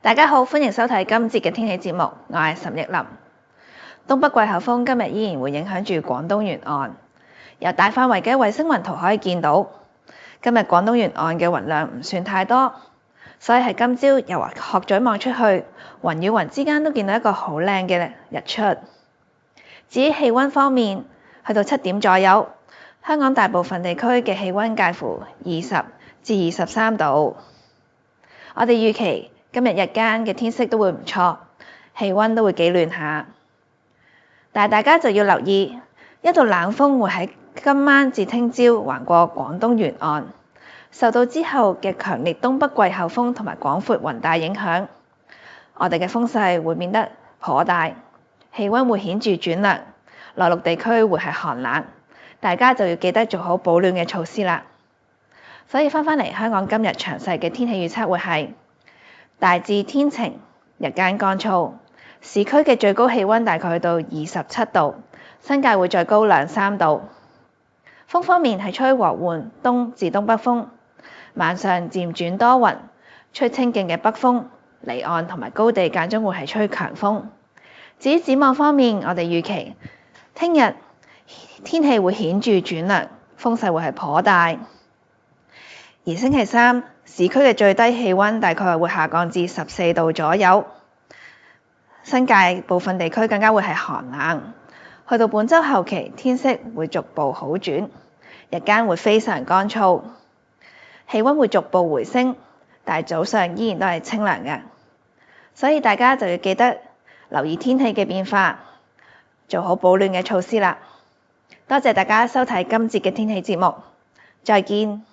大家好，歡迎收睇今節嘅天氣節目，我係岑奕琳。東北季候風今日依然會影響住廣東沿岸，由大範圍嘅衛星雲圖可以見到，今日廣東沿岸嘅雲量唔算太多，所以喺今朝由鶴咀望出去，雲與雲之間都見到一個好靚嘅日出。至於氣溫方面，去到7點左右，香港大部分地區嘅氣溫介乎20至23度。我哋預期今日日間嘅天色都會唔錯，氣溫都會幾暖下。但係大家就要留意，一道冷鋒會喺今晚至聽朝橫過廣東沿岸，受到之後嘅強烈東北季候風同埋廣闊雲帶影響，我哋嘅風勢會變得頗大，氣溫會顯著轉涼，內陸地區會係寒冷，大家就要記得做好保暖嘅措施啦。所以返嚟香港今日詳細嘅天氣預測會係大致天晴，日間乾燥，市區嘅最高氣溫大概去到27度，新界會再高2-3度。風方面係吹和緩東至東北風，晚上漸轉多雲，吹清勁嘅北風，離岸同埋高地間中會係吹強風。至於展望方面，我哋預期聽日天氣會顯著轉涼，風勢會係頗大。而星期三，市區嘅最低氣溫大概會下降至14度左右，新界部分地區更加會係寒冷。去到本週後期，天色會逐步好轉，日間會非常乾燥，氣溫會逐步回升，但係早上依然都係清涼嘅。所以大家就要記得留意天氣嘅變化，做好保暖嘅措施啦。多謝大家收睇今節嘅天氣節目，再見。